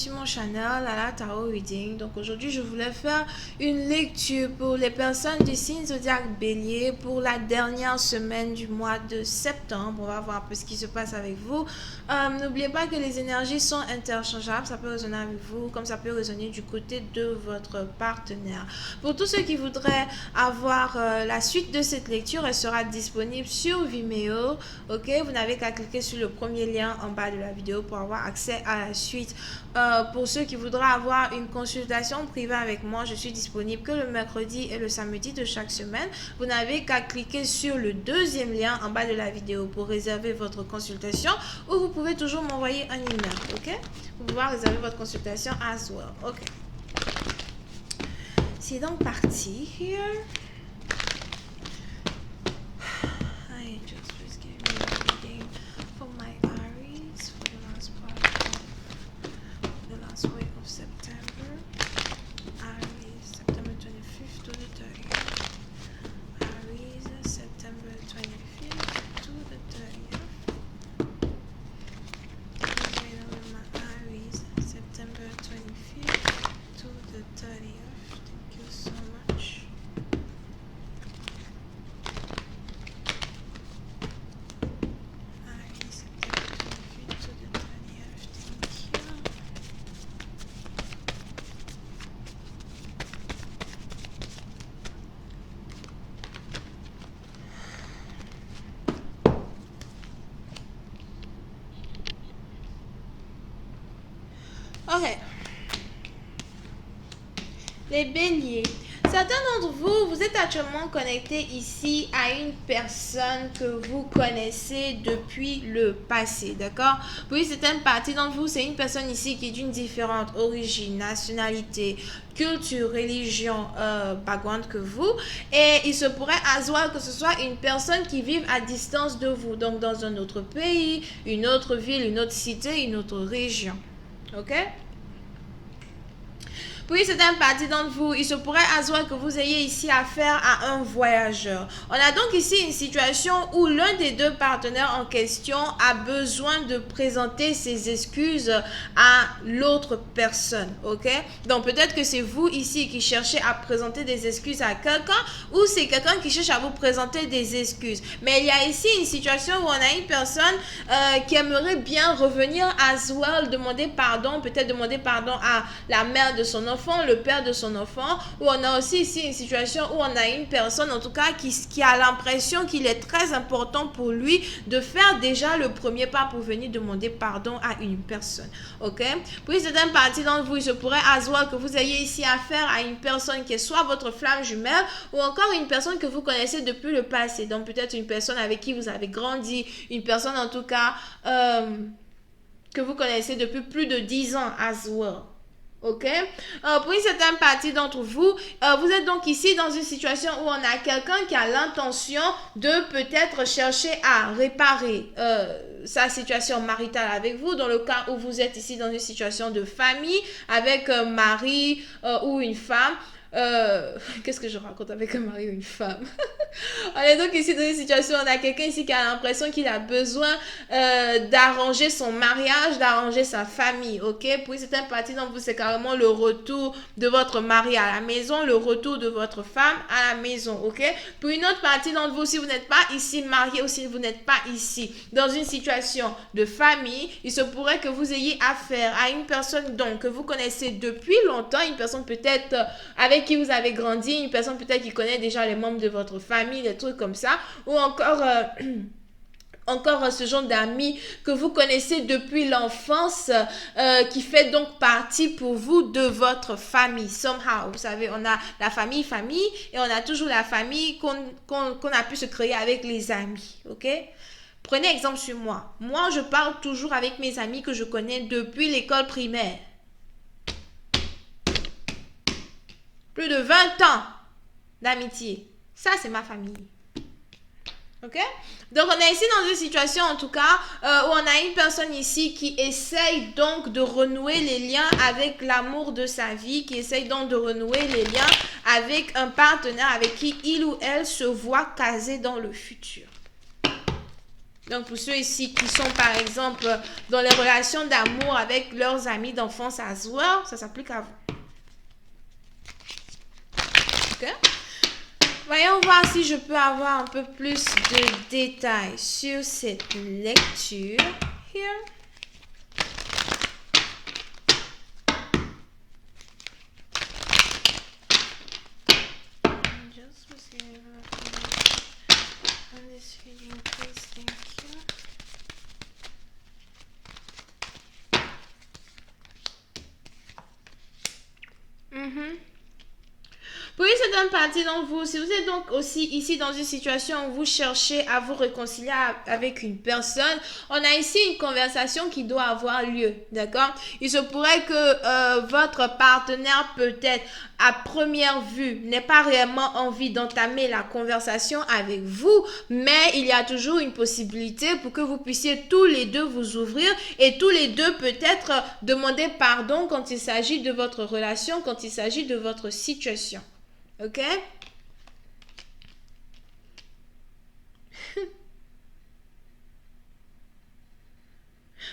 sur mon channel Lala Tarot Reading. Donc aujourd'hui je voulais faire une lecture pour les personnes du signe zodiaque Bélier pour la dernière semaine du mois de septembre. On va voir un peu ce qui se passe avec vous. N'oubliez pas que les énergies sont interchangeables, ça peut résonner avec vous comme ça peut résonner du côté de votre partenaire. Pour tous ceux qui voudraient avoir la suite de cette lecture, elle sera disponible sur Vimeo. Ok, vous n'avez qu'à cliquer sur le premier lien en bas de la vidéo pour avoir accès à la suite. Pour ceux qui voudraient avoir une consultation privée avec moi, je suis disponible que le mercredi et le samedi de chaque semaine. Vous n'avez qu'à cliquer sur le deuxième lien en bas de la vidéo pour réserver votre consultation, ou vous pouvez toujours m'envoyer un email. Ok, pour pouvoir réserver votre consultation as well. Ok, c'est donc parti. Here I just was giving you a reading for my Aries for the last part of the last week of September. Aries, September 25th to the 30th. Aries, September 25th to the 30th. My Aries, September 25th to the 30th. Thank you so much. Ok. Les béliers. Certains d'entre vous, vous êtes actuellement connectés ici à une personne que vous connaissez depuis le passé, d'accord? Oui, c'est une partie d'entre vous, c'est une personne ici qui est d'une différente origine, nationalité, culture, religion, background que vous. Et il se pourrait asseoir que ce soit une personne qui vive à distance de vous, donc dans un autre pays, une autre ville, une autre cité, une autre région. Ok? Puis c'est un parti d'entre vous, il se pourrait asseoir que vous ayez ici affaire à un voyageur. On a donc ici une situation où l'un des deux partenaires en question a besoin de présenter ses excuses à l'autre personne, ok? Donc peut-être que c'est vous ici qui cherchez à présenter des excuses à quelqu'un, ou c'est quelqu'un qui cherche à vous présenter des excuses. Mais il y a ici une situation où on a une personne qui aimerait bien revenir as well, demander pardon, peut-être demander pardon à la mère de son enfant, le père de son enfant, ou on a aussi ici une situation où on a une personne en tout cas qui a l'impression qu'il est très important pour lui de faire déjà le premier pas pour venir demander pardon à une personne, ok? Puis c'est une partie d'entre vous, il se pourrait asseoir que vous ayez ici affaire à une personne qui est soit votre flamme jumelle ou encore une personne que vous connaissez depuis le passé, donc peut-être une personne avec qui vous avez grandi, une personne en tout cas que vous connaissez depuis plus de 10 ans as well. Ok, pour une certaine partie d'entre vous, vous êtes donc ici dans une situation où on a quelqu'un qui a l'intention de peut-être chercher à réparer sa situation maritale avec vous, dans le cas où vous êtes ici dans une situation de famille avec un mari ou une femme. Qu'est-ce que je raconte avec un mari ou une femme? On est donc ici dans une situation où on a quelqu'un ici qui a l'impression qu'il a besoin d'arranger son mariage, d'arranger sa famille, ok? Pour certaines parties d'entre vous, c'est carrément le retour de votre mari à la maison, le retour de votre femme à la maison, ok? Pour une autre partie d'entre vous, si vous n'êtes pas ici marié ou si vous n'êtes pas ici dans une situation de famille, il se pourrait que vous ayez affaire à une personne donc que vous connaissez depuis longtemps, une personne peut-être avec qui vous avez grandi, une personne peut-être qui connaît déjà les membres de votre famille, des trucs comme ça, ou encore encore ce genre d'amis que vous connaissez depuis l'enfance, qui fait donc partie pour vous de votre famille. Somehow, vous savez, on a la famille et on a toujours la famille qu'on a pu se créer avec les amis, ok? Prenez exemple sur moi. Moi, je parle toujours avec mes amis que je connais depuis l'école primaire. Plus de 20 ans d'amitié. Ça, c'est ma famille. Ok? Donc, on est ici dans une situation, en tout cas, où on a une personne ici qui essaye donc de renouer les liens avec l'amour de sa vie, qui essaye donc de renouer les liens avec un partenaire avec qui il ou elle se voit casé dans le futur. Donc, pour ceux ici qui sont, par exemple, dans les relations d'amour avec leurs amis d'enfance as well, ça s'applique à vous. Ok? Voyons voir si je peux avoir un peu plus de détails sur cette lecture. Here. Pour une certaine partie d'entre vous, si vous êtes donc aussi ici dans une situation où vous cherchez à vous réconcilier avec une personne, on a ici une conversation qui doit avoir lieu, d'accord? Il se pourrait que votre partenaire peut-être à première vue n'ait pas réellement envie d'entamer la conversation avec vous, mais il y a toujours une possibilité pour que vous puissiez tous les deux vous ouvrir et tous les deux peut-être demander pardon quand il s'agit de votre relation, quand il s'agit de votre situation. Ok?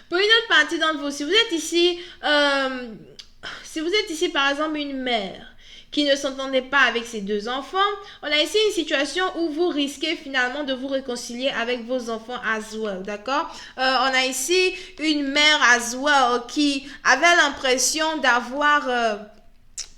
Pour une autre partie d'entre vous, si vous êtes ici, par exemple une mère qui ne s'entendait pas avec ses deux enfants, on a ici une situation où vous risquez finalement de vous réconcilier avec vos enfants as well, d'accord? On a ici une mère as well qui avait l'impression d'avoir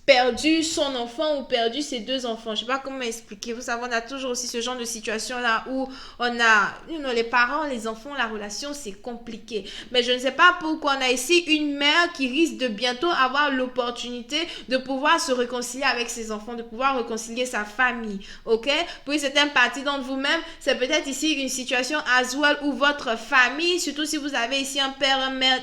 perdu son enfant ou perdu ses deux enfants. Je sais pas comment expliquer. Vous savez, on a toujours aussi ce genre de situation là où on a, les parents, les enfants, la relation, c'est compliqué. Mais je ne sais pas pourquoi on a ici une mère qui risque de bientôt avoir l'opportunité de pouvoir se réconcilier avec ses enfants, de pouvoir réconcilier sa famille. Ok? Pour une certaine partie d'entre vous-même, c'est peut-être ici une situation as well où votre famille, surtout si vous avez ici un père, un mère,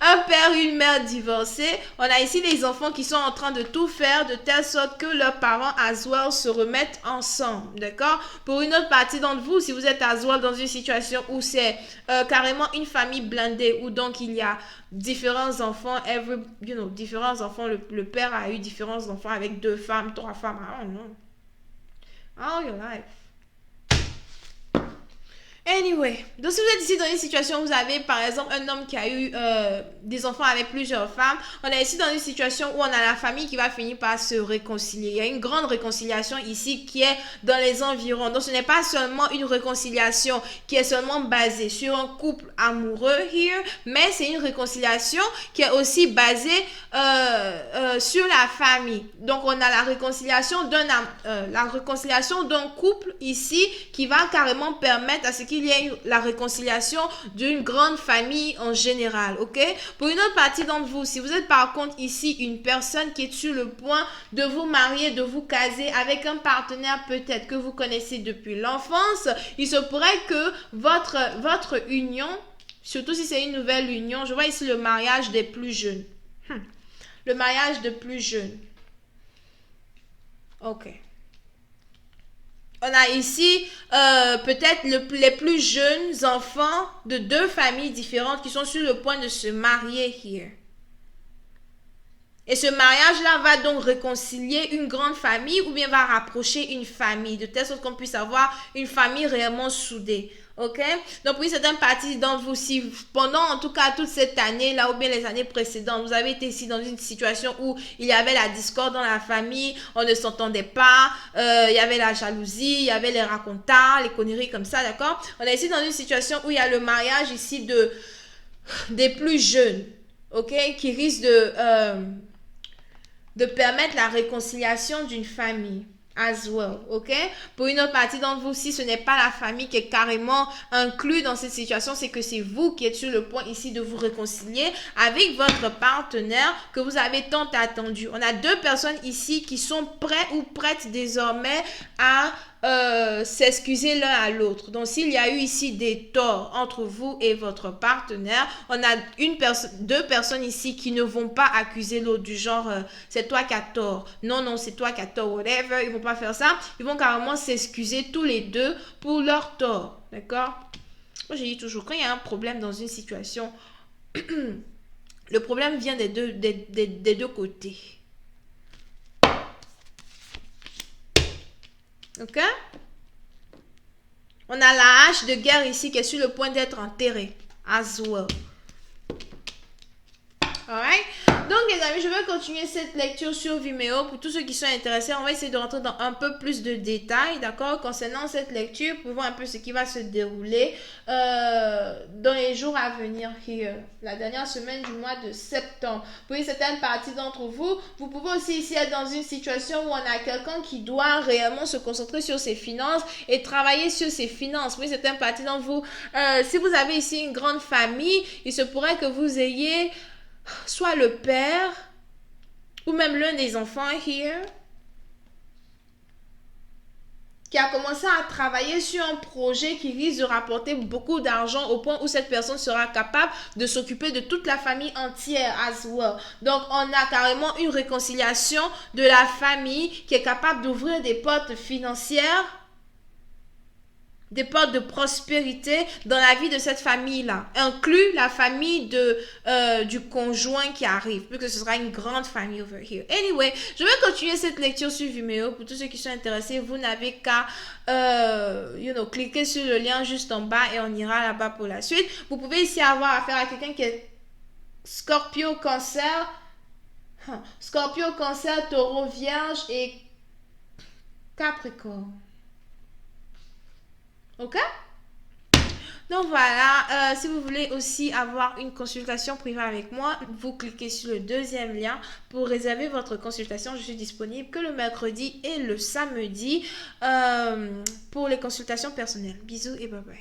un père, une mère divorcée. On a ici des enfants qui sont en train de tout faire de telle sorte que leurs parents as well se remettent ensemble, d'accord? Pour une autre partie d'entre vous, si vous êtes as well dans une situation où c'est carrément une famille blindée, où donc il y a différents enfants, différents enfants, le père a eu différents enfants avec 2 femmes, 3 femmes, I don't know. All your life. Anyway, donc si vous êtes ici dans une situation où vous avez par exemple un homme qui a eu des enfants avec plusieurs femmes, on est ici dans une situation où on a la famille qui va finir par se réconcilier. Il y a une grande réconciliation ici qui est dans les environs. Donc ce n'est pas seulement une réconciliation qui est seulement basée sur un couple amoureux here, mais c'est une réconciliation qui est aussi basée sur la famille. Donc on a la réconciliation d'un couple ici qui va carrément permettre à ce qu'il y ait la réconciliation d'une grande famille en général, ok? Pour une autre partie d'entre vous, si vous êtes par contre ici une personne qui est sur le point de vous marier, de vous caser avec un partenaire peut-être que vous connaissez depuis l'enfance, il se pourrait que votre union, surtout si c'est une nouvelle union, je vois ici le mariage des plus jeunes. Le mariage de plus jeunes. Ok. On a ici peut-être les plus jeunes enfants de 2 familles différentes qui sont sur le point de se marier here. Et ce mariage-là va donc réconcilier une grande famille ou bien va rapprocher une famille, de telle sorte qu'on puisse avoir une famille réellement soudée. Ok? Donc, pour une certaine partie d'entre vous, si pendant en tout cas toute cette année là ou bien les années précédentes, vous avez été ici dans une situation où il y avait la discorde dans la famille, on ne s'entendait pas, il y avait la jalousie, il y avait les racontards, les conneries comme ça, d'accord? On est ici dans une situation où il y a le mariage ici des plus jeunes, ok? Qui risque de permettre la réconciliation d'une famille as well, ok? Pour une autre partie d'entre vous, si ce n'est pas la famille qui est carrément inclue dans cette situation, c'est que c'est vous qui êtes sur le point ici de vous réconcilier avec votre partenaire que vous avez tant attendu. On a 2 personnes ici qui sont prêts ou prêtes désormais à s'excuser l'un à l'autre. Donc s'il y a eu ici des torts entre vous et votre partenaire, on a 2 personnes ici qui ne vont pas accuser l'autre du genre c'est toi qui as tort, non c'est toi qui as tort, whatever. Ils vont pas faire ça, ils vont carrément s'excuser tous les deux pour leur tort, d'accord? Moi je dis toujours, quand il y a un problème dans une situation le problème vient des deux côtés. Ok? On a la hache de guerre ici qui est sur le point d'être enterrée. As well. Alright. Donc les amis, je vais continuer cette lecture sur Vimeo. Pour tous ceux qui sont intéressés, on va essayer de rentrer dans un peu plus de détails, d'accord, concernant cette lecture, pour voir un peu ce qui va se dérouler dans les jours à venir, la dernière semaine du mois de septembre. Pour une certaine partie d'entre vous, vous pouvez aussi ici être dans une situation où on a quelqu'un qui doit réellement se concentrer sur ses finances et travailler sur ses finances. Pour une certaine partie d'entre vous, si vous avez ici une grande famille, il se pourrait que vous ayez soit le père ou même l'un des enfants here qui a commencé à travailler sur un projet qui risque de rapporter beaucoup d'argent au point où cette personne sera capable de s'occuper de toute la famille entière as well. Donc, on a carrément une réconciliation de la famille qui est capable d'ouvrir des portes financières, des portes de prospérité dans la vie de cette famille-là, inclus la famille du conjoint qui arrive, puisque ce sera une grande famille over here. Anyway, je vais continuer cette lecture sur Vimeo. Pour tous ceux qui sont intéressés, vous n'avez qu'à cliquer sur le lien juste en bas et on ira là-bas pour la suite. Vous pouvez ici avoir affaire à quelqu'un qui est Scorpio, Cancer, Taureau, Vierge et Capricorne. Ok? Donc voilà, si vous voulez aussi avoir une consultation privée avec moi, vous cliquez sur le deuxième lien pour réserver votre consultation. Je suis disponible que le mercredi et le samedi pour les consultations personnelles. Bisous et bye bye.